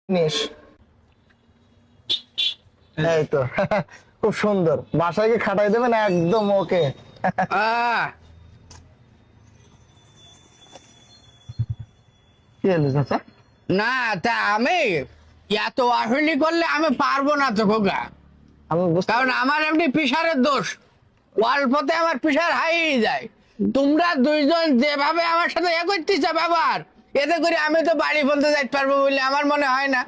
জিনিস এই তো খুব সুন্দর। বাসায় কি খাটাই দেবেন? একদম ওকে। আহ, কি হলো চাচা? না তা আমি এত আসলি করলে আমি পারবো না তো খোকা। আমি বুঝতে কারণ আমার এমনি প্রেশারের দোষ, অল্পতে আমার প্রেশার হাই যায়। তোমরা দুইজন যেভাবে আমার সাথে এ করতেছ ব্যবহার, এতে করে আমি তো বাড়ি বলতে যাইতে পারবো বলে আমার মনে হয় না।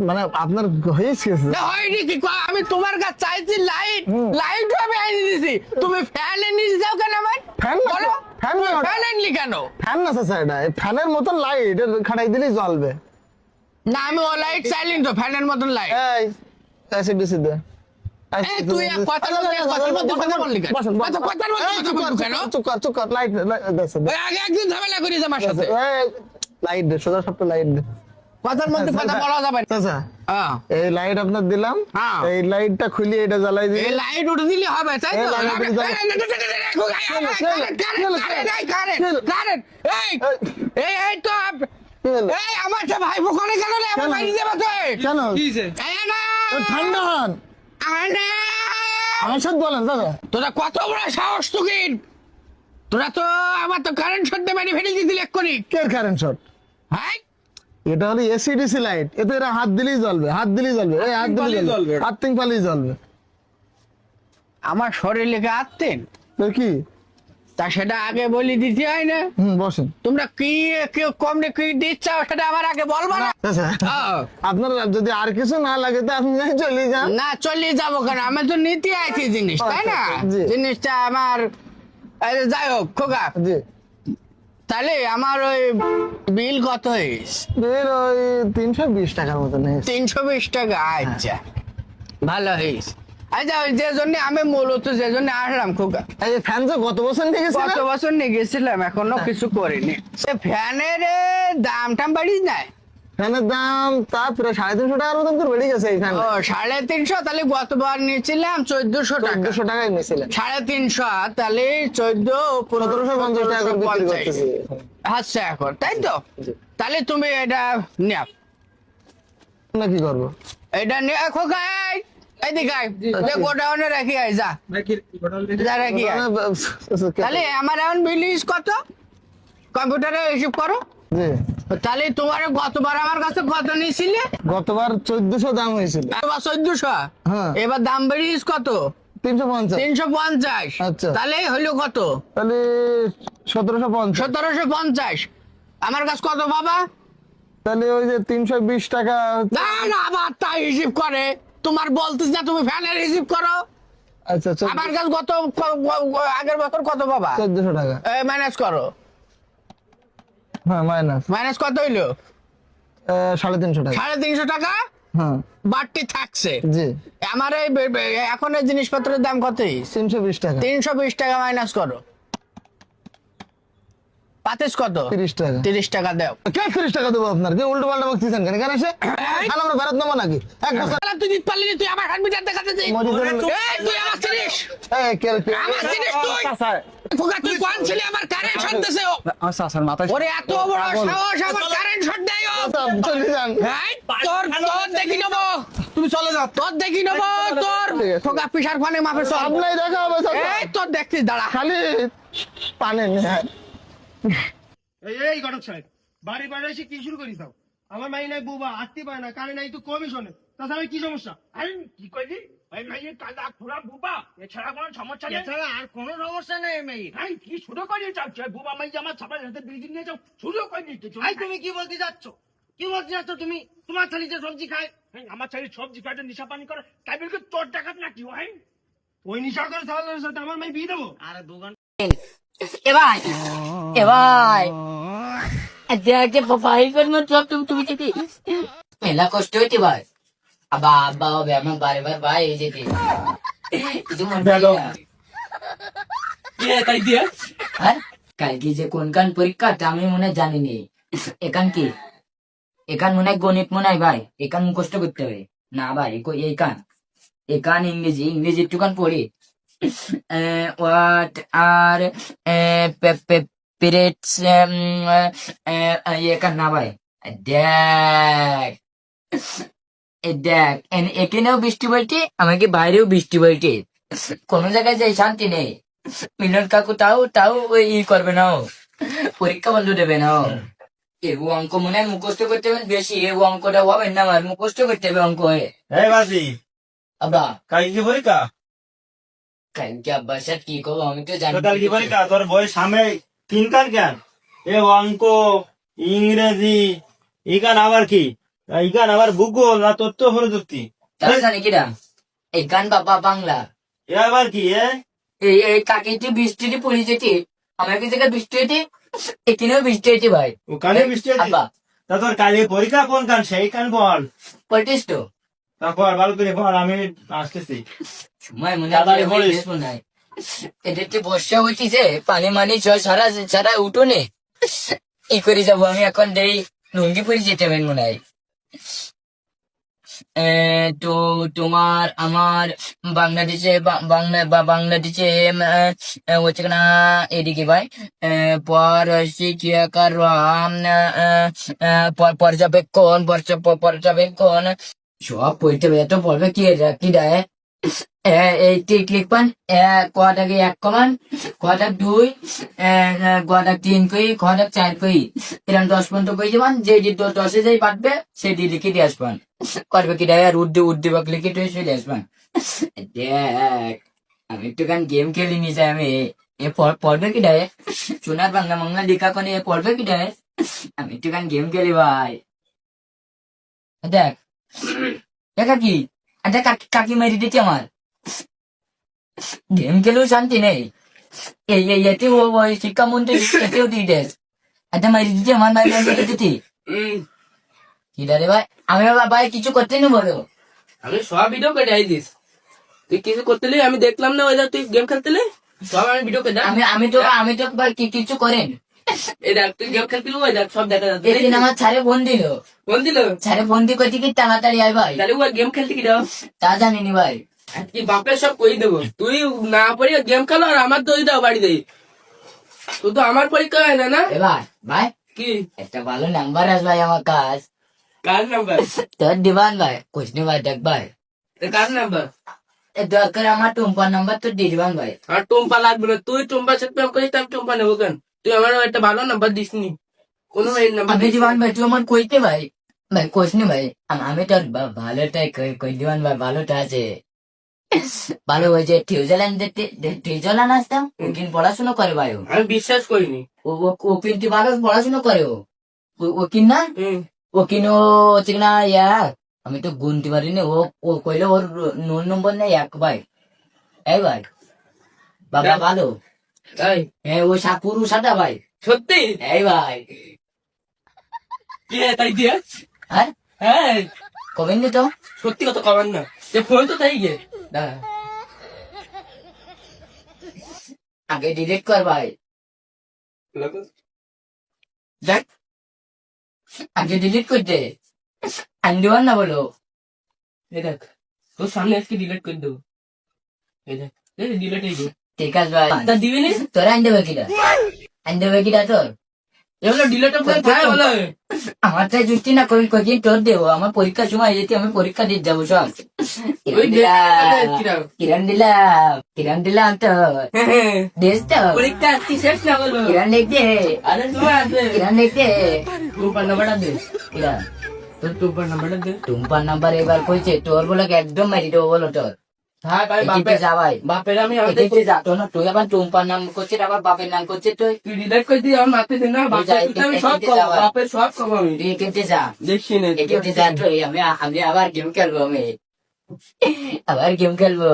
মানে আপনার হয়েছে না হয়নি কি আমি তোমার কাছে চাইছি লাইট, লাইট আমি আনি দিছি, তুমি ফ্যান এনে যাও কেন আমার? ফ্যান না, বলো ফ্যান না, ফ্যান আনলি কেন? ফ্যান না চাচা, এটা ফ্যানের মতন লাইট খাটাই দিলেই জ্বলবে। না আমি ও লাইট চাইলিন তো ফ্যানের মতন লাইট। এই অ্যাসিডিসি দে। তুই কথার মধ্যে কথা বললি কেন? বসেন, বসেন। কথার মধ্যে এই, কথা চুপ কর, বললি কেন? চুপ কর, চুপ কর, লাইট ওই আগে একদিন ঝামেলা করিস আমার সাথে। লাইট দে, সোজা সপ্তাহ লাইট দে। কথার মধ্যে কথা বলা যাবে না। চাচা হ্যাঁ, এই লাইট আপনার দিলাম, হ্যাঁ। এই লাইটটা খুলিয়ে এটা জ্বালাই দিই। এই লাইট উঠে দিলে হবে তাই তো? এই লাইট উঠে দিলে- এই তো এই আমার সব ভাই ফোনে কেন রে? আমার বাড়ি যাবে তো। কেন? এই না ঠান্ডা হন, আমার না। আমার সাথে বলেন দাদা। তোরা কত বড় সাহস তুই! তোরা তো আমার তো কারেন্ট শট দিয়ে বাড়ি ফেলে দিলি এক্ষুনি। কে কারেন্ট শট? হ্যাঁ, এটা হলো এসিডিসি লাইট, এতে এরা হাত দিলেই জ্বলবে, হাত দিলেই জ্বলবে, এই হাত দিলেই জ্বলবে, আর্থিং পালেই জ্বলবে। আমার শরীর লেগে আসতেন তো কি? তা সেটা আগে বলি দিতে হয় না? বসেন। তোমরা কি কেউ কম কি দিচ্ছ সেটা আমার আগে বলবো না? আচ্ছা, আহ, আপনার যদি আর কিছু না লাগে তো আপনি চলে যান। না চলে যাবো কেন? আমি তো নিতে আইছি জিনিস, তাই না? জি। জিনিসটা আমার এই যে যাই হোক খোকা, জি, তাহলে আমার ওই বিল কত হয়েছে? বের ওই 320 টাকার মতো নেই। 320 টাকা। আচ্ছা, ভালো হয়েছে। আচ্ছা, ওই যে জন্য আমি মূলত যে জন্য আসলাম খোকা, এই যে ফ্যান যে গত বছর নিয়ে গেছে গত বছর নিয়ে গেছিলাম, এখনো কিছু করিনি। সে ফ্যানের দাম টাম বাড়ি নাই? ফ্যানের দাম তা প্রায় 350 টাকার মতন তো বেড়ে গেছে এই ফ্যান। ও 350, তাহলে গতবার নিয়েছিলাম 1400 টাকা। 1400 টাকায় নিয়েছিলেন। 350, তাহলে 1750 টাকা করে বিক্রি করতেছি। আচ্ছা এখন তাই তো? জি। তাহলে তুমি এটা নেও, না কি করবো? এটা নিয়ে খোকা এইদিকে আয়, যে গোডাউনে রাখি আয়, যা যা রাখি আয়। তাহলে আমার এখন বিলিস কত? কম্পিউটারে হিসাব করো। জি, তাহলে তোমার গতবার আমার কাছে কত নিয়েছিলে? গতবার 1400 দাম হয়েছিল। এবার 1400। হ্যাঁ। এবার দাম বেরিয়েছ কত? 350। 350। আচ্ছা। তাহলে হইলো কত? তাহলে 1750। 1750। আমার কাছে কত বাবা? তাহলে ওই যে 320 টাকা। না না, আবার তাই হিসাব করে। তোমার বলতেছ না তুমি ফ্যানের হিসাব করো। আচ্ছা, আমার কাছে কত আগের বছর কত বাবা? 1400 টাকা। ম্যানেজ করো। হ্যাঁ, মাইনাস মাইনাস কত হইলো? 350 টাকা। 350 টাকা হ্যাঁ, বাড়তি থাকছে। জি। আমার এই এখন এই জিনিসপত্রের দাম কত? 320 টাকা। 320 টাকা মাইনাস করো। পাতিস কত? 30 টাকা। 30 টাকা দাও। কে 30 টাকা দেবো আপনার? কে উল্টো পাল্টা বকতেছেন কেন? কেন এসে খান আমরা বেরোত নেবো নাকি? এক বছর তাহলে তুই দিতে পারলি না, তুই আমার হাত বিচার দেখাতে যাই। তুই আমার চিনিস, আমার চিনিস তুই। খোকা, তুই কোন ছেলে আমার কারেন্ট শট দিছে? ওরে এত বড় সাহস, আমার কারেন্ট শট দেয় ও। চলে যান। এই, তোর তোর দেখি নেবো, তুমি চলে যাও, তোর দেখি নেবো তোর। খোকা পিসার ফানে মাপে চল। আপনাই দেখা হবে এই তোর দেখছিস, দাঁড়া। খালি পানে নেয়। এই এই ঘটক সাহেব, বাড়ি বাইরে এসে কি শুরু করিস? আমার মাই নাই, বউবা আসতে পারে না, কানে নাই তো কমিশনে, তাছাড়া কি সমস্যা? আরে কি কইলি? ওই মেয়ে কাদা খুড়া বুবা, এছাড়া কোনো সমস্যা নেই। এছাড়া আর কোনো সমস্যা নেই মেয়ে। ভাই কি শুরু করে যাচ্ছে বুবা মাই আমার সবার সাথে বিল্ডিং নিয়ে যাও, শুরু করে দিচ্ছে। ভাই তুমি কি বলতে যাচ্ছ? কি বলতে যাচ্ছ তুমি? তোমার ছেলে যে সবজি খায়, আমার ছেলে সবজি খাটে নিশা পানি করে, তাই বলে কি তোর টাকাত নাকি ভাই? ওই নিশা করে সালের সাথে আমার মাই বিয়ে দেবো? আরে দুগান এবার এবার যে ভাই করবো সব তুমি যেতে মেলা কষ্ট হইতে ভাই। আবা আব্বা হবে আমার বারবার ভাই এই যেতে কিছু মনে হয় না। হ্যাঁ? কালকে যে কোন কান পরীক্ষাটা আমি মনে হয় জানিনি। এখান কি এখান মনে হয় গণিত মনে হয় ভাই, এখান মুখস্থ করতে হবে না ভাই। এই কান এখান ইংরেজি ইংরেজি একটুখান পড়ি। what are periods এখান না ভাই। দেখ এই দেখ এখানেও বৃষ্টি বলছে, আমাকে বাইরেও বৃষ্টি বলছে, কোনো জায়গায় যাই শান্তি নেই। মিলন কাকু তাও ওই করবে না, পরীক্ষা বন্ধ দেবে না। ও অঙ্ক মনে হয় মুখস্থ করতে হবে বেশি, ও অঙ্কটা হবে না, আমার মুখস্থ করতে হবে অঙ্ক। এই বাসি আব্বা কাল কি পরীক্ষা? কালকে আব্বার সাথে কি করবো আমি তো জানি। তো কাল কি পরীক্ষা? তোর বই সামনে তিনকান কেন? এ অঙ্ক, ইংরেজি, ইকান আবার কি? ইকান আবার ভূগোল না তথ্য প্রযুক্তি? তাহলে জানি কিরা এই গান বাবা বাংলা। এ আবার কি? এই কাকিটি বৃষ্টিতে পড়ে যেতে, আমার কাছে বৃষ্টি হয়েছে, এখানেও বৃষ্টি হয়েছে ভাই। ওখানে বৃষ্টি হচ্ছে? আব্বা তা তোর কালি পরীক্ষা কোন কান সেই কান বল। পড়তিস তো? তারপর ভালো করে বল, আমি আসতেছি। সময় মনে তাড়াতাড়ি বলিস। হয় এদের তো বর্ষা হয়েছে, পানি মানি সারা সারা উঠোনে ই করে যাবো আমি এখন, দেই লুঙ্গি পরে যেতে হবে মনে হয়। তো তোমার আমার বাংলাদেশে হচ্ছে না এদিকে ভাই, পর্যবেক্ষণ সব পড়তে হবে। এত পড়বে কি দেয়? এই ক্লিক পান কটাক 1 কমান, কটাক 2, কটাক 3 কই, কটাক 4 কই, এরকম 10 পর্যন্ত কই যাবান। যে 10-এ যাই পাঠবে সেটি লিখে দিয়ে আসবান। করবে কি দেয়? আর উর্দু বাক লিখে টুয়ে চলে আসবান। দেখ আমি একটুখান গেম খেলি নি যাই আমি। এ পড়বে কি দেয়? সোনার বাংলা লেখা কোনে পড়বে কি দেয়? আমি একটুখান গেম খেলি ভাই। দেখ দেখা কি একটা কাকি মারি দিচ্ছে আমার, গেম খেলেও শান্তি নেই। এতে ওই শিক্ষামন্ত্রী এতেও দিয়ে দেয়, একটা মারি দিচ্ছে আমার ভাই মেরে দিচ্ছি। কি রে ভাই, আমি ভাই কিছু করতে নি বলো। আমি সব ভিডিও কেটে দিস, তুই কিছু করতে আমি দেখলাম না, ওই তুই গেম খেলতে সব আমি ভিডিও কেটে। আমি তো ভাই কিছু করেন। এই দেখ তুই গেম খেলতে ওই দেখ সব দেখা যাচ্ছে। একদিন আমার ছাড়ে ফোন দিল, ছাড়ে ফোন দিয়ে কইতে কি তাড়াতাড়ি আয় ভাই। তাহলে ওই গেম খেলতে কি দাও? তা জানিনি ভাই। কি বাপের সব কই দেবো, তুই না পড়ি গেম খেলো আর আমার দই দাও বাড়ি দেই। তুই তো আমার পরীক্ষা হয় না। এবার ভাই কি একটা ভালো নাম্বার আস ভাই আমার কাজ। কার নাম্বার? তোর দিবান ভাই কোশনি ভাই দেখ ভাই, কার নাম্বার? দরকার আমার টুম্পার নাম্বার তো দিয়ে দিবান ভাই। আর টুম্পা লাগবে না, তুই টুম্পার সাথে প্রেম করিস, আমি টুম্পা নেবো কেন? তুই আমার একটা ভালো নাম্বার দিস নি, কোনো নাম্বার আমি দিবান ভাই, তুই আমার কইতে ভাই ভাই কোশনি ভাই। আমি তোর ভালোটাই কই দিবান ভাই, ভালোটা আছে ভালো। ওই যে টিউজলান আসতাম, ও কিন্তু পড়াশোনা করে ভাই। আমি বিশ্বাস করিনি। ও কিন্তু ভালো পড়াশোনা করে। ও কিন না, ও কিন হচ্ছে না আমি তো গুনতে পারিনি। ও কইলে ওর 9 নম্বর নেই 1 ভাই। এই ভাই বাবা ভালো। তাই? হ্যাঁ ও পুরু সাদা ভাই। সত্যি? এই ভাই কি তাই দিয়ে? হ্যাঁ হ্যাঁ কবেন নি তো? সত্যি কথা কবেন না, যে ফোন তো তাই গে। দাঁড়া, আগে ডিলিট কর ভাই। দেখ আগে ডিলিট কর দে, আমি দিবান না বলো। এই দেখ তোর সামনে আজকে ডিলিট করে দেবো। এই দেখ ডিলিট হয়ে গেল। ঠিক আছে ভাই, তা দিবি নি? তোর আইন দেবে কিনা? আইন দেবে কিনা তোর? এগুলো ডিলিট করে খায় বলো। আমার তাই যুক্তি না কই কদিন তোর দেবো। আমার পরীক্ষার সময় যেতে আমি পরীক্ষা দিতে যাবো সব। ওই কিরণ দিলাম তোর দেশ তো পরীক্ষা কি শেষ না বলবো? কিরণ লিখতে, আরে তোমার আছে কিরণ লিখতে টুম্পার নাম্বারটা দে। কিরণ তোর টুম্পার নাম্বারটা দে। টুম্পার নাম্বার এবার কইছে তোর বলে একদম মারি দেবো বলো তোর। হ্যাঁ ভাই এদিকে যা ভাই, বাপের আমি এদিকে যা। তোর না তুই আবার টুম্পার নাম করছিস, আবার বাপের নাম করছিস। তুই তুই ডিলিট করে দিই, আমার মারতে দিন না। আমি সব কব, বাপের সব কব আমি। তুই এখানতে যা, দেখছি না এখানতে যা। তুই আমি আবার গেম খেলবো, আমি আবার গেম খেলবো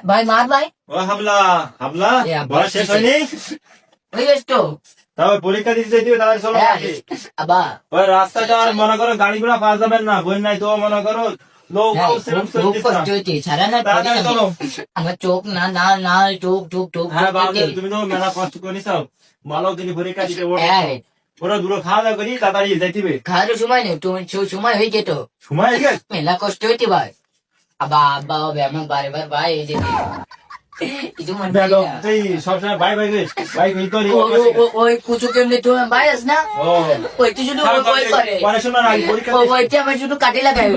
ভাই। মার ভাই। ও হাবলা হাবলা, এ আব্বা, বলা শেষ হয়নি? ওই গেছ তো তারপর পরীক্ষা দিতে দিবে, তাহলে চলো নাকি? আবা। ওই রাস্তাটা আর মনে করো গাড়ি ঘোড়া পাওয়া যাবেন না, বই নাই তো মনে করো লোক খুব কষ্ট হয়েছে সারা না। তাড়াতাড়ি চলো। আমার চোখ না না না চোখ চোখ চোখ হ্যাঁ বাবা, তুমি তো মেলা কষ্ট করিস, ভালো তিনি পরীক্ষা দিতে ওরা দূরে খাওয়া দাওয়া করি, তাড়াতাড়ি যাইতিবে। খাওয়ার সময় নেই, তুমি সময় হয়ে যেত, সময় হয়ে গেছে। মেলা কষ্ট হইতে ভাই। আবা আব্বা হবে আমার বারে বার ভাই। এই যে কিছু মনে দেখো করি না। তুই সবসময় ভাই ভাই করিস ভাই ভাই করি ওই কুচু কেমনি তুমি বাইস না ও ওই তো শুধু ওই করে পড়াশোনার আগে পরীক্ষা দিস। ওইটা আমার শুধু কাটে লাগাই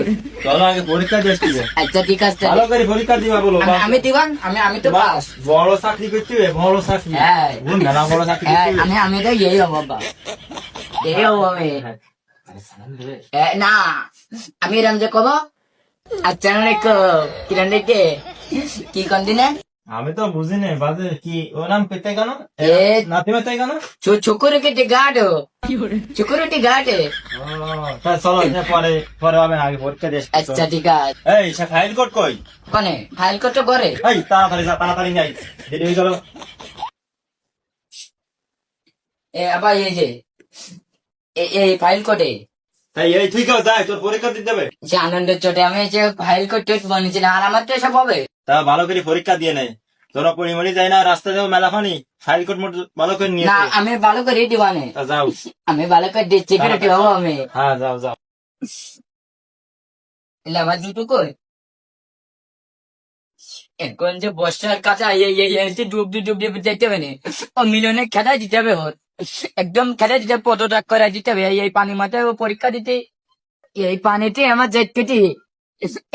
চলো আগে পরীক্ষা দিস ঠিক আছে। আচ্ছা ঠিক আছে ভালো করে পরীক্ষা দিবা বলো আমি দিবান আমি তো পাস বড় চাকরি করতে হবে বড় চাকরি হ্যাঁ। বুঝুন না বড় চাকরি হ্যাঁ, করতে হবে। আমি তো এই হবো বাবা এই হবো আমি না আমি এরম যে কব আসসালামু আলাইকুম কিরণ রেখে কি কোন দিনে আমি তো বুঝি না বাজে কি ও নাম পেতে কেন এ নাতি পেতে কেন চোখরে কেটে গাড়ো চোখরে কেটে গাড়ে ও তা চলো এটা পরে পরে হবে আগে পরীক্ষা দিস আচ্ছা ঠিক আছে এই সে ফাইল কোড কই কোনে ফাইল করতে করে এই তাড়াতাড়ি যা তাড়াতাড়ি যাই দেরি হয়ে গেল এ আবার এই যে এই ফাইল কোটে তাই এই ঠিক আছে যাই তোর পরীক্ষা দিতে হবে যে আনন্দের চোটে আমি যে ফাইল কোটে বানিয়েছিলাম আর আমার তো এসব হবে তা ভালো করে পরীক্ষা দিয়ে নেই তোরা পরিমাণে যাই না রাস্তা যাও মেলা ফানি ফাইল কোড মোট ভালো করে নিয়ে না আমি ভালো করে দিবানে তা যাও আমি ভালো করে দিচ্ছি করে কি হবো আমি হ্যাঁ যাও যাও এলে আমার জুতো কই এখন যে বর্ষার কাছে যে ডুব যেতে হবে না ও মিলনে খেলা দিতে হবে ওর একদম খেলা দিতে পদত্যাগ করে দিতে হবে এই পানি মাথায় ও পরীক্ষা দিতে এই পানিতে আমার জেট কেটি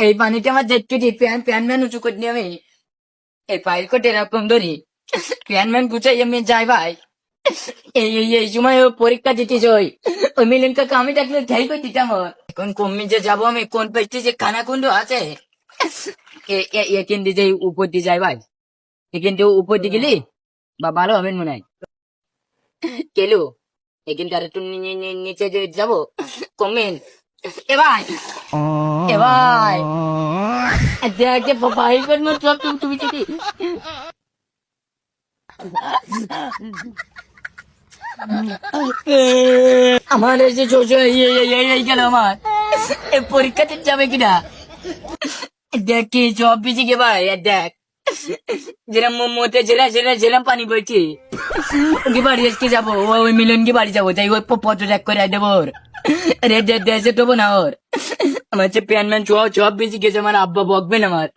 এই পানিতে আমার জেট কেটি প্যান ম্যান উঁচু করে নিয়ে আমি এই ফাইল কোট এরকম ধরি প্যান ম্যান গুছাই আমি যাই ভাই এই সময় ও পরীক্ষা দিতে যাই ওই মিলন কাকা আমি দেখলে খেয়াল করে দিতাম ওর এখন কমে যে যাবো আমি কোন পেজটি যে খানা কুন্ড আছে এখান দিয়ে উপর দিয়ে যাই ভাই এখান দিয়ে উপর দিয়ে গেলি বা ভালো হবে মনে হয় কেলু এখানকার একটু নিচে যে যাবো কমেন এ ভাই এ ভাই দেখ ভাই সব তুমি যদি আমার এই যে এই গেল আমার এই পরীক্ষাতে যাবে কিনা দেখ কি সব বিজি গে ভাই দেখ যেরম মোমোতে যেরম পানি বইছি ওকে বাড়ি আজকে যাবো ওই মিলন কি বাড়ি যাবো তাই ওই পত্র ত্যাগ করে দেবো ওর রেড দেশে দেবো না ওর আমার যে প্যান ম্যান সব বেশি গেছে আমার আব্বা বকবেন আমার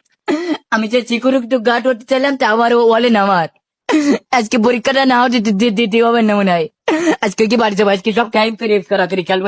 আমি যে চিকুরুক তো গাট করতে চাইলাম তা আমার বলেন আমার আজকে পরীক্ষাটা নাও দিতে হবে না মনে হয় আজকে কি বাড়ি যাবো আজকে সব টাইম করে খেলবো